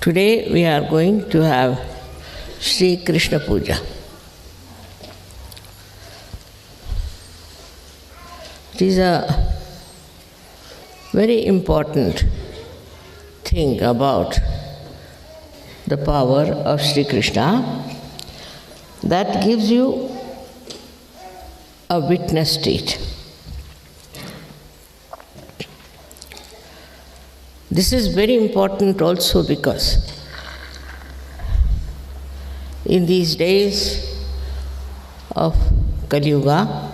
Today we are going to have Sri Krishna Puja. It is a very important thing about the power of Sri Krishna that gives you a witness state. This is very important also because in these days of Kali Yuga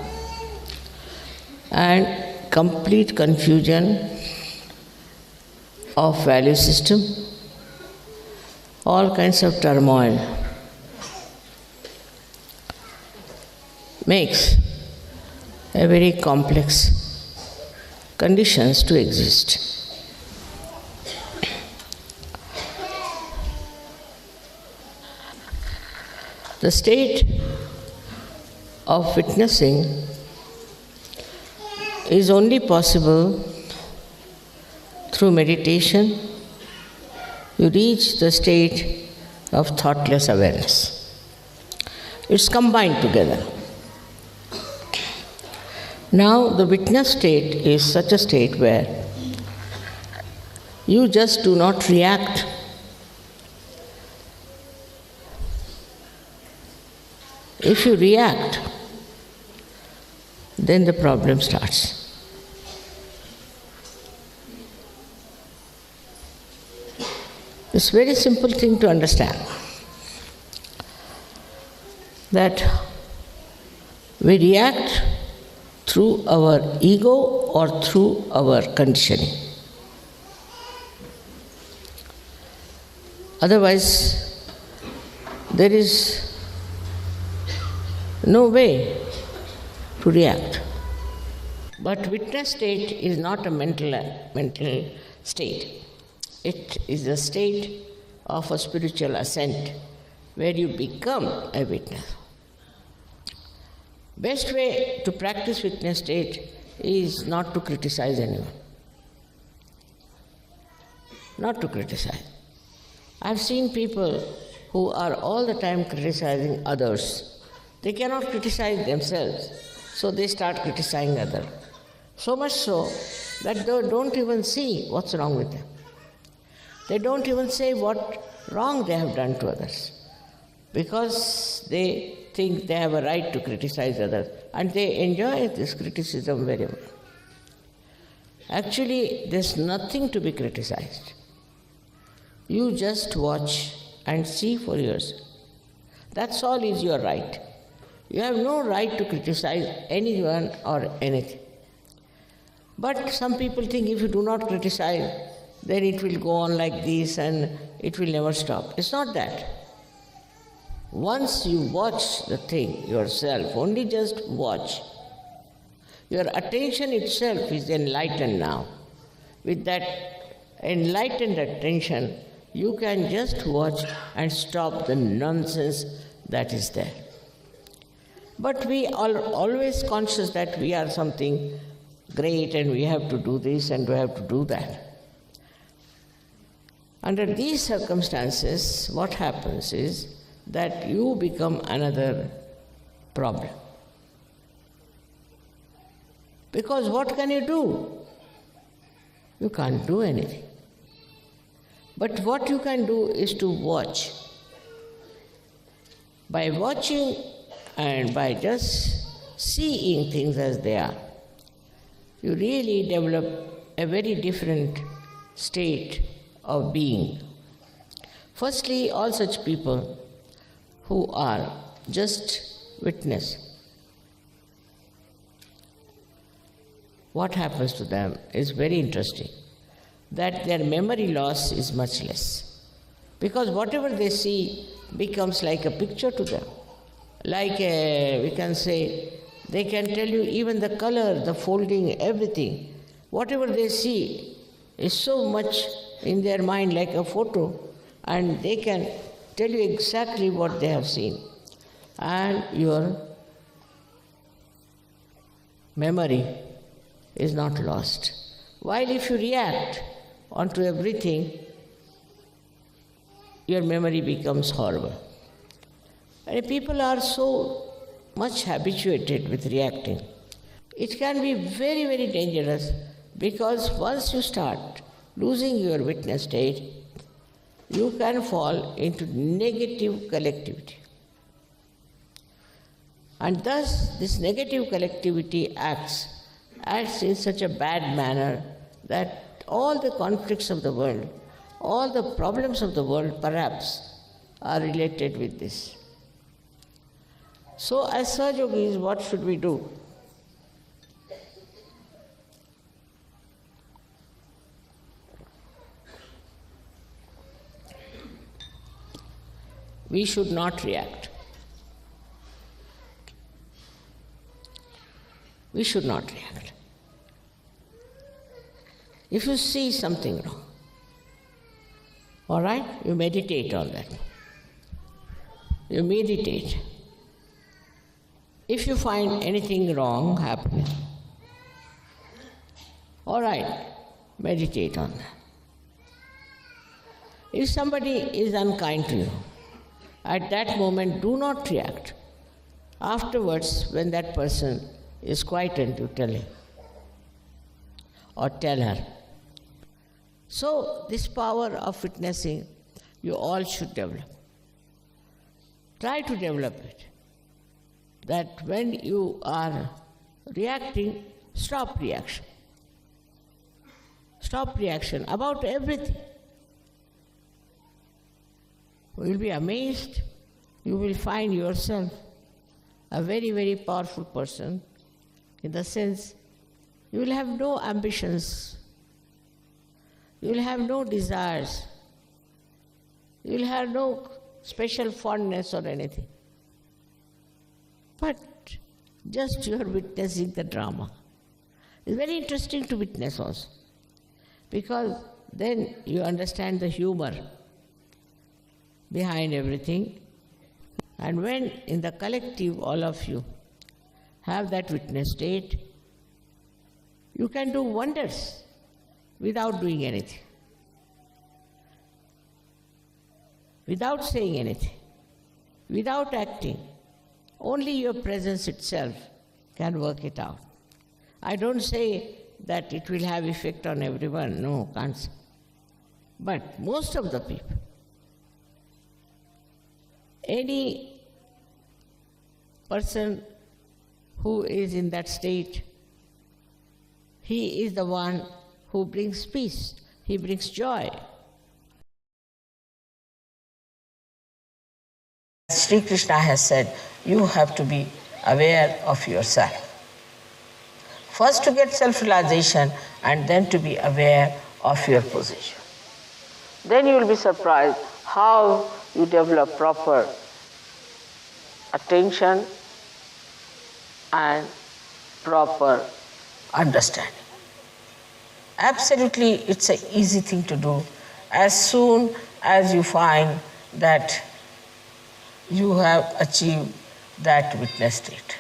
and complete confusion of value system, all kinds of turmoil makes a very complex conditions to exist. The state of witnessing is only possible through meditation. You reach the state of thoughtless awareness. It's combined together. Now, the witness state is such a state where you just do not react. If you react, then the problem starts. It's a very simple thing to understand that we react through our ego or through our conditioning. Otherwise, there is no way to react. But witness state is not a mental state. It is a state of a spiritual ascent where you become a witness. Best way to practice witness state is not to criticize anyone. Not to criticize. I've seen people who are all the time criticizing others. They cannot criticize themselves, so they start criticizing others. So much so that they don't even see what's wrong with them. They don't even say what wrong they have done to others, because they think they have a right to criticize others, and they enjoy this criticism very well. Actually, there's nothing to be criticized. You just watch and see for yourself. That's all is your right. You have no right to criticize anyone or anything. But some people think if you do not criticize, then it will go on like this and it will never stop. It's not that. Once you watch the thing yourself, only just watch, your attention itself is enlightened now. With that enlightened attention, you can just watch and stop the nonsense that is there. But we are always conscious that we are something great and we have to do this and we have to do that. Under these circumstances, what happens is that you become another problem. Because what can you do? You can't do anything. But what you can do is to watch. By watching and by just seeing things as they are, you really develop a very different state of being. Firstly, all such people who are just witness, what happens to them is very interesting, that their memory loss is much less. Because whatever they see becomes like a picture to them. Like we can say, they can tell you even the color, the folding, everything. Whatever they see is so much in their mind like a photo, and they can tell you exactly what they have seen. And your memory is not lost. While if you react onto everything, your memory becomes horrible. And people are so much habituated with reacting. It can be very, very dangerous, because once you start losing your witness state, you can fall into negative collectivity. And thus, this negative collectivity acts in such a bad manner that all the conflicts of the world, all the problems of the world perhaps, are related with this. So as Sahajogis, what should we do? We should not react. We should not react. If you see something wrong, all right, you meditate on that. You meditate. If you find anything wrong happening, all right, meditate on that. If somebody is unkind to you, at that moment do not react. Afterwards, when that person is quietened, you tell him or tell her. So this power of witnessing, you all should develop. Try to develop it. That when you are reacting, stop reaction. Stop reaction about everything. You will be amazed. You will find yourself a very, very powerful person, in the sense you will have no ambitions. You will have no desires. You will have no special fondness or anything. But just you are witnessing the drama. It's very interesting to witness also, because then you understand the humor behind everything. And when in the collective all of you have that witness state, you can do wonders without doing anything, without saying anything, without acting. Only your presence itself can work it out. I don't say that it will have effect on everyone, no, can't say. But most of the people, any person who is in that state, he is the one who brings peace, he brings joy. Sri Krishna has said, you have to be aware of yourself. First to get self-realization, and then to be aware of your position. Then you will be surprised how you develop proper attention and proper understanding. Absolutely, it's an easy thing to do as soon as you find that you have achieved that witness state.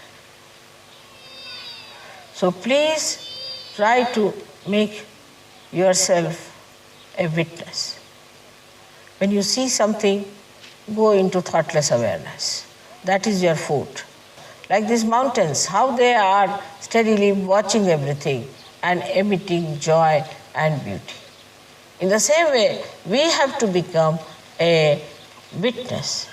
So please try to make yourself a witness. When you see something, go into thoughtless awareness. That is your food. Like these mountains, how they are steadily watching everything and emitting joy and beauty. In the same way, we have to become a witness.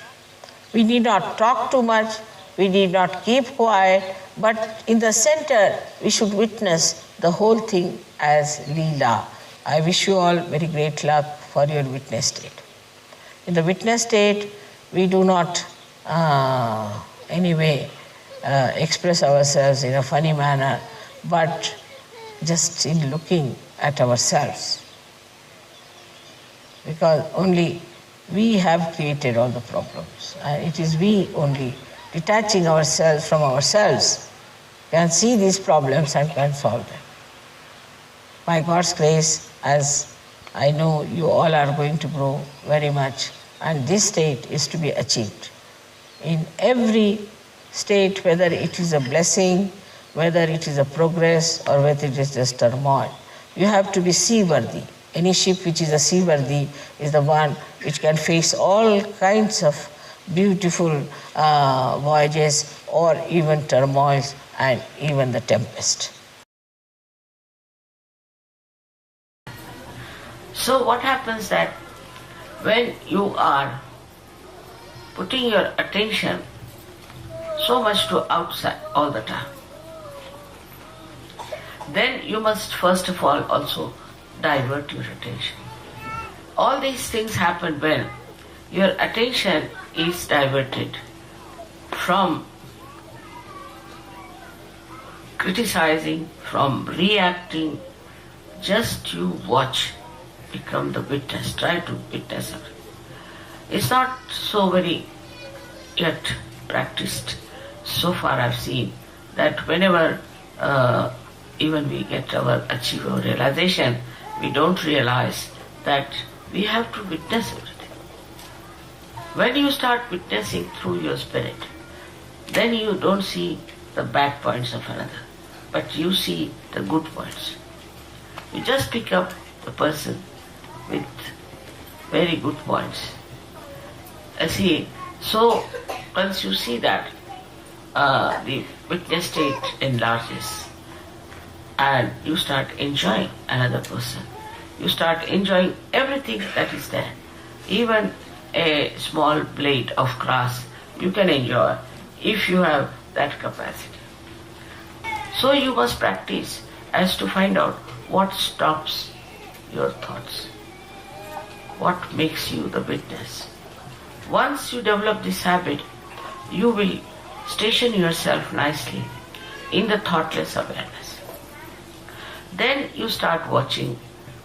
We need not talk too much, we need not keep quiet, but in the center, we should witness the whole thing as Leela. I wish you all very great luck for your witness state. In the witness state, we do not anyway express ourselves in a funny manner, but just in looking at ourselves. Because only we have created all the problems. It is we only, detaching ourselves from ourselves, can see these problems and can solve them. By God's grace, as I know you all are going to grow very much, and this state is to be achieved. In every state, whether it is a blessing, whether it is a progress, or whether it is just turmoil, You have to be seaworthy. Any ship which is a seaworthy is the one which can face all kinds of beautiful voyages or even turmoils and even the tempest. So what happens that when you are putting your attention so much to outside all the time, then you must first of all also divert your attention. All these things happen when your attention is diverted from criticizing, from reacting. Just you watch, become the witness, try to witness it. It's not so very yet practiced. So far I've seen that whenever even we get achieve our realization, we don't realize that we have to witness everything. When you start witnessing through your spirit, then you don't see the bad points of another, but you see the good points. You just pick up the person with very good points. See, so once you see that, the witness state enlarges and you start enjoying another person. You start enjoying everything that is there. Even a small blade of grass you can enjoy if you have that capacity. So you must practice as to find out what stops your thoughts, what makes you the witness. Once you develop this habit, you will station yourself nicely in the thoughtless awareness. Then you start watching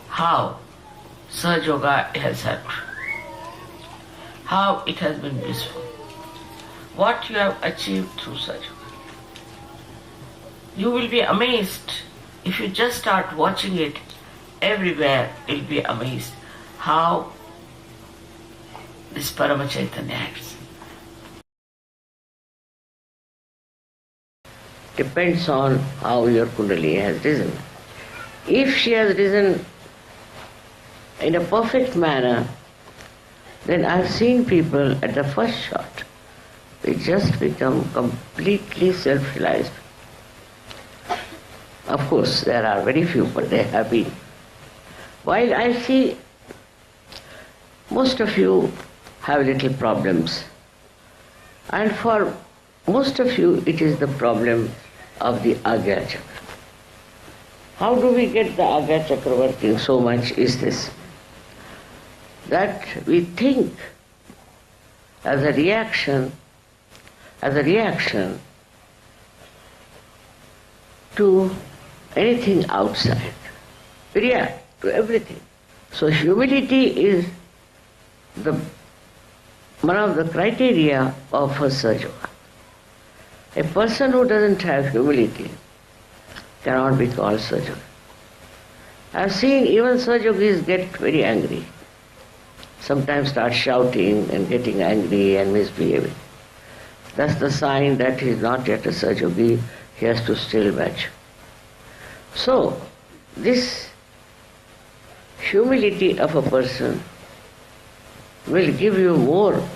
how Sahaja Yoga has helped, how it has been blissful, what you have achieved through Sahaja Yoga. You will be amazed if you just start watching it everywhere. You'll be amazed how this Parama Chaitanya acts. Depends on how your Kundalini has risen. If she has risen in a perfect manner, then I've seen people at the first shot, they just become completely self-realized. Of course, there are very few, but they have been. While I see most of you have little problems, and for most of you it is the problem of the Agya Chakra. How do we get the Agya Chakra working so much is this, that we think as a reaction to anything outside. We react to everything. So humility is one of the criteria of a Sahaja Yoga. A person who doesn't have humility cannot be called Sahaja Yogi. I've seen even Sahaja Yogis get very angry. Sometimes start shouting and getting angry and misbehaving. That's the sign that he is not yet a Sahaja Yogi. He has to still match. So, this humility of a person will give you more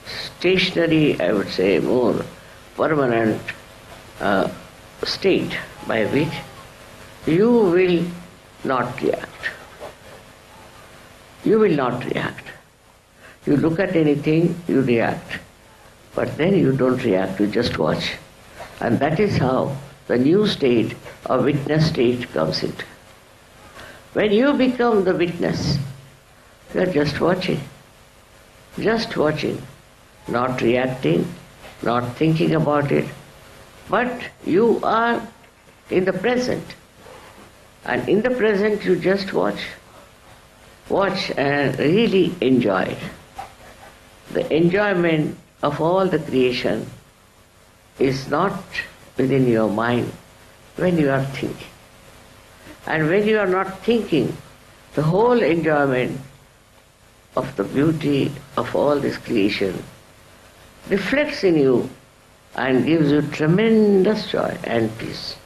stationary, I would say, more permanent state by which you will not react. You will not react. You look at anything, you react. But then you don't react, you just watch. And that is how the new state of witness state comes into. When you become the witness, you are just watching, not reacting, not thinking about it, but you are in the present. And in the present you just watch and really enjoy it. The enjoyment of all the creation is not within your mind when you are thinking. And when you are not thinking, the whole enjoyment of the beauty of all this creation reflects in you and gives you tremendous joy and peace.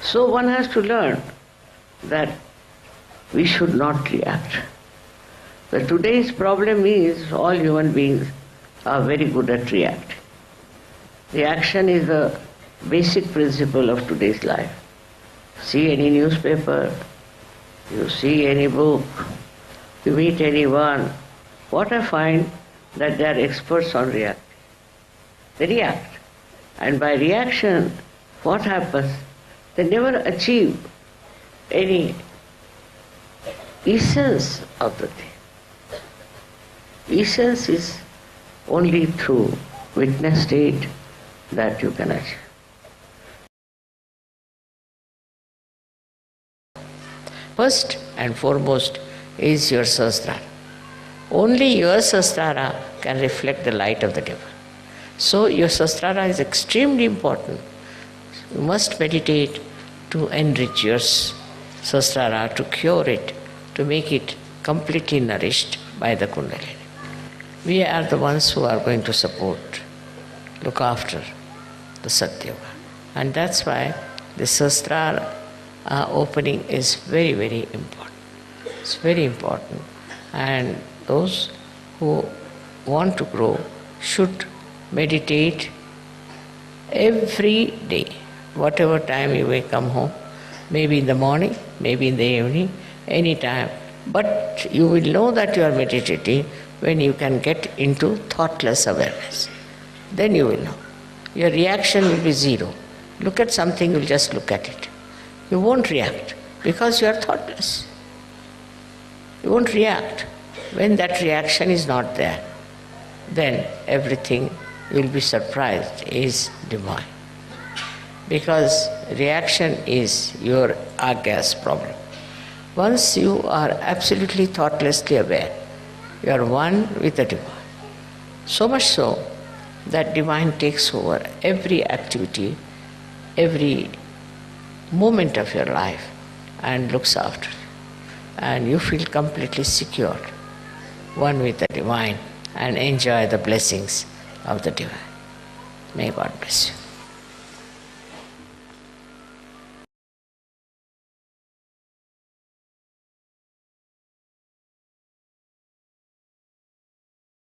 So one has to learn that we should not react. The today's problem is all human beings are very good at reacting. Reaction is the basic principle of today's life. See any newspaper, you see any book, you meet anyone, what I find that they are experts on reacting. They react. And by reaction, what happens? They never achieve any essence of the thing. Essence is only through witness state that you can achieve. First and foremost is your sahasrara. Only your sahasrara can reflect the light of the divine. So your sahasrara is extremely important. You must meditate to enrich your sahasrara, to cure it, to make it completely nourished by the Kundalini. We are the ones who are going to support, look after the Satyuga. And that's why the sahasrara opening is very, very important. It's very important. And those who want to grow should meditate every day, whatever time you may come home, maybe in the morning, maybe in the evening, any time. But you will know that you are meditating when you can get into thoughtless awareness. Then you will know. Your reaction will be zero. Look at something, you'll just look at it. You won't react because you are thoughtless. You won't react. When that reaction is not there, then everything, you will be surprised, is divine. Because reaction is your agas problem. Once you are absolutely thoughtlessly aware, you are one with the divine. So much so that divine takes over every activity, every moment of your life and looks after it. And you feel completely secure, one with the divine, and enjoy the blessings of the divine. May God bless you.